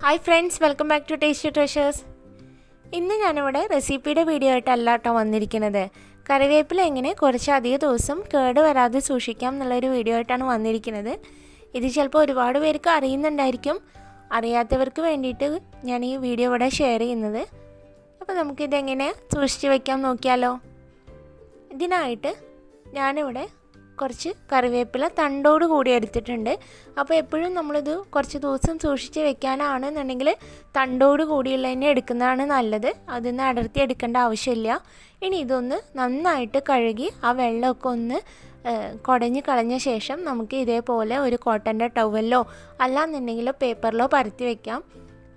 Hi friends, welcome back to Tasty Treasures. ഇന്ന് ഞാനിവിടെ റെസിപ്പിയുടെ video ആയിട്ടല്ല കേട്ടോ വന്നിരിക്കുന്നത്. കറിവേപ്പില എങ്ങനെ കുറച്ചധികം ദിവസം കേട് വരാതെ സൂക്ഷിക്കാം എന്നുള്ളൊരു വീഡിയോ ആയിട്ടാണ് വന്നിരിക്കുന്നത്. ഇത് ചിലപ്പോൾ ഒരുപാട് പേർക്ക് അറിയുന്നുണ്ടായിരിക്കും. അറിയാത്തവർക്ക് വേണ്ടിയിട്ട് ഞാൻ ഈ വീഡിയോ ഇവിടെ ഷെയർ ചെയ്യുന്നത്. അപ്പോൾ നമുക്കിതെങ്ങനെ സൂക്ഷിച്ച് വയ്ക്കാം നോക്കിയാലോ. ഇതിനായിട്ട് ഞാനിവിടെ കുറച്ച് കറിവേപ്പില തണ്ടോട് കൂടി എടുത്തിട്ടുണ്ട്. അപ്പോൾ എപ്പോഴും നമ്മളിത് കുറച്ച് ദിവസം സൂക്ഷിച്ച് വെക്കാനാണെന്നുണ്ടെങ്കിൽ തണ്ടോട് കൂടിയുള്ള തന്നെ എടുക്കുന്നതാണ് നല്ലത്. അതിന്ന് അടർത്തി എടുക്കേണ്ട ആവശ്യമില്ല. ഇനി ഇതൊന്ന് നന്നായിട്ട് കഴുകി ആ വെള്ളമൊക്കെ ഒന്ന് കുടഞ്ഞ് കളഞ്ഞ ശേഷം നമുക്ക് ഇതേപോലെ ഒരു കോട്ടൻ്റെ ടവലിലോ അല്ലാന്നുണ്ടെങ്കിൽ പേപ്പറിലോ പരത്തി വയ്ക്കാം.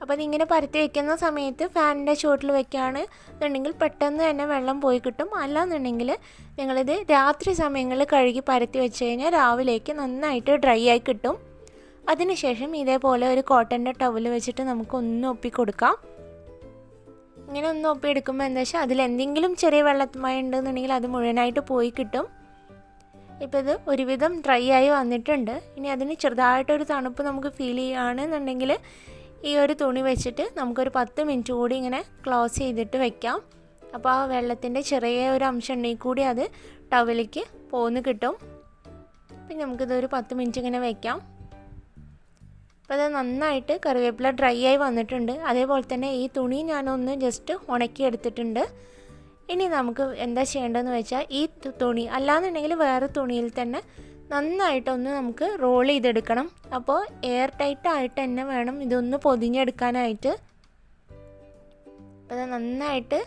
അപ്പോൾ അതിങ്ങനെ പരത്തി വയ്ക്കുന്ന സമയത്ത് ഫാനിൻ്റെ ചുവട്ടിൽ വെക്കുകയാണെന്നുണ്ടെങ്കിൽ പെട്ടെന്ന് തന്നെ വെള്ളം പോയി കിട്ടും. അല്ലാന്നുണ്ടെങ്കിൽ നിങ്ങളിത് രാത്രി സമയങ്ങളിൽ കഴുകി പരത്തി വെച്ച് കഴിഞ്ഞാൽ രാവിലേക്ക് നന്നായിട്ട് ഡ്രൈ ആയി കിട്ടും. അതിനുശേഷം ഇതേപോലെ ഒരു കോട്ടൻ്റെ ടവൽ വെച്ചിട്ട് നമുക്കൊന്ന് ഒപ്പി കൊടുക്കാം. ഇങ്ങനെ ഒന്ന് ഒപ്പി എടുക്കുമ്പോൾ എന്താ വെച്ചാൽ അതിലെന്തെങ്കിലും ചെറിയ വെള്ളമയം ഉണ്ടെന്നുണ്ടെങ്കിൽ അത് മുഴുവനായിട്ട് പോയി കിട്ടും. ഇപ്പോൾ ഇത് ഒരുവിധം ഡ്രൈ ആയി വന്നിട്ടുണ്ട്. ഇനി അതിന് ചെറുതായിട്ടൊരു തണുപ്പ് നമുക്ക് ഫീൽ ചെയ്യുകയാണെന്നുണ്ടെങ്കിൽ ഈ ഒരു തുണി വെച്ചിട്ട് നമുക്കൊരു 10 മിനിറ്റ് കൂടി ഇങ്ങനെ ക്ലോസ് ചെയ്തിട്ട് വെക്കാം. അപ്പോൾ ആ വെള്ളത്തിൻ്റെ ചെറിയ ഒരു അംശം ഉണ്ടെങ്കിൽ കൂടി അത് ടവലിലേക്ക് പോന്ന് കിട്ടും. പിന്നെ നമുക്കിതൊരു 10 മിനിറ്റ് ഇങ്ങനെ വയ്ക്കാം. അപ്പോൾ അത് നന്നായിട്ട് കറിവേപ്പില ഡ്രൈ ആയി വന്നിട്ടുണ്ട്. അതേപോലെ തന്നെ ഈ തുണി ഞാനൊന്ന് ജസ്റ്റ് ഉണക്കി എടുത്തിട്ടുണ്ട്. ഇനി നമുക്ക് എന്താ ചെയ്യേണ്ടതെന്ന് വെച്ചാൽ ഈ തുണി അല്ലാന്നുണ്ടെങ്കിൽ വേറെ തുണിയിൽ തന്നെ നന്നായിട്ടൊന്ന് നമുക്ക് റോൾ ചെയ്തെടുക്കണം. അപ്പോൾ എയർ ടൈറ്റായിട്ട് തന്നെ വേണം ഇതൊന്ന് പൊതിഞ്ഞെടുക്കാനായിട്ട്. അപ്പോൾ അത് നന്നായിട്ട്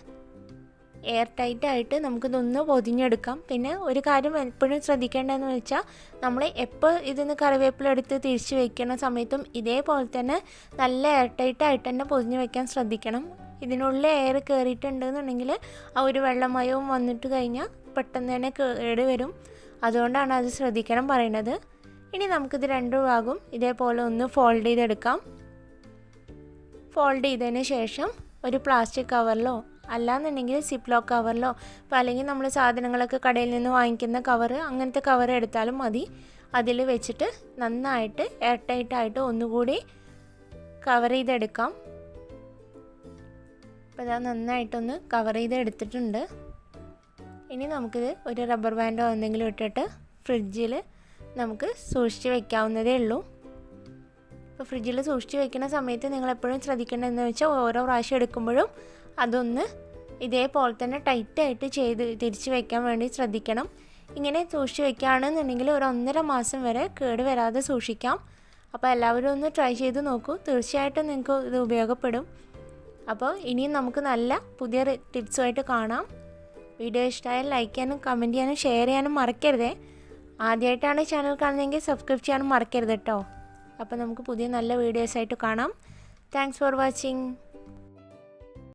എയർ ടൈറ്റായിട്ട് നമുക്കിതൊന്ന് പൊതിഞ്ഞെടുക്കാം. പിന്നെ ഒരു കാര്യം എപ്പോഴും ശ്രദ്ധിക്കേണ്ടതെന്ന് വെച്ചാൽ നമ്മൾ എപ്പോൾ ഇതിന്ന് കറിവേപ്പില എടുത്ത് തിരിച്ച് വയ്ക്കുന്ന സമയത്തും ഇതേപോലെ തന്നെ നല്ല എയർ ടൈറ്റായിട്ട് തന്നെ പൊതിഞ്ഞ് വയ്ക്കാൻ ശ്രദ്ധിക്കണം. ഇതിനുള്ളിൽ എയർ കയറിയിട്ടുണ്ടെന്നുണ്ടെങ്കിൽ ആ ഒരു വെള്ളമയവും വന്നിട്ട് കഴിഞ്ഞാൽ പെട്ടെന്ന് തന്നെ കേട് വരും. അതുകൊണ്ടാണ് അത് ശ്രദ്ധിക്കണം പറയുന്നത്. ഇനി നമുക്കിത് രണ്ട് ഭാഗവും ഇതേപോലെ ഒന്ന് ഫോൾഡ് ചെയ്തെടുക്കാം. ഫോൾഡ് ചെയ്തതിന് ശേഷം ഒരു പ്ലാസ്റ്റിക് കവറിലോ അല്ലാന്നുണ്ടെങ്കിൽ സിപ്ലോക്ക് കവറിലോ അപ്പോൾ അല്ലെങ്കിൽ നമ്മൾ സാധനങ്ങളൊക്കെ കടയിൽ നിന്ന് വാങ്ങിക്കുന്ന കവർ അങ്ങനത്തെ കവർ എടുത്താലും മതി. അതിൽ വെച്ചിട്ട് നന്നായിട്ട് എയർ ടൈറ്റായിട്ട് ഒന്നുകൂടി കവർ ചെയ്തെടുക്കാം. അപ്പോൾ അത് നന്നായിട്ടൊന്ന് കവർ ചെയ്തെടുത്തിട്ടുണ്ട്. ഇനി നമുക്കിത് ഒരു റബ്ബർ ബാൻഡോ എന്തെങ്കിലും ഇട്ടിട്ട് ഫ്രിഡ്ജിൽ നമുക്ക് സൂക്ഷിച്ച് വെക്കാവുന്നതേ ഉള്ളൂ. അപ്പോൾ ഫ്രിഡ്ജിൽ സൂക്ഷിച്ച് വെക്കുന്ന സമയത്ത് നിങ്ങളെപ്പോഴും ശ്രദ്ധിക്കേണ്ടതെന്ന് വെച്ചാൽ ഓരോ പ്രാവശ്യം എടുക്കുമ്പോഴും അതൊന്ന് ഇതേപോലെ തന്നെ ടൈറ്റായിട്ട് ചെയ്ത് തിരിച്ച് വെക്കാൻ വേണ്ടി ശ്രദ്ധിക്കണം. ഇങ്ങനെ സൂക്ഷിച്ച് വെക്കുകയാണെന്നുണ്ടെങ്കിൽ ഒരു 1.5 മാസം വരെ കേട് വരാതെ സൂക്ഷിക്കാം. അപ്പോൾ എല്ലാവരും ഒന്ന് ട്രൈ ചെയ്ത് നോക്കൂ. തീർച്ചയായിട്ടും നിങ്ങൾക്ക് ഇത് ഉപയോഗപ്പെടും. അപ്പോൾ ഇനിയും നമുക്ക് നല്ല പുതിയ ടിപ്സുമായിട്ട് കാണാം. വീഡിയോ ഇഷ്ടമായാൽ ലൈക്ക് ചെയ്യാനും കമൻറ്റ് ചെയ്യാനും ഷെയർ ചെയ്യാനും മറക്കരുതേ. ആദ്യമായിട്ടാണ് ചാനൽ കാണുന്നതെങ്കിൽ സബ്സ്ക്രൈബ് ചെയ്യാനും മറക്കരുത് കേട്ടോ. അപ്പോൾ നമുക്ക് പുതിയ നല്ല വീഡിയോസായിട്ട് കാണാം. Thanks for watching.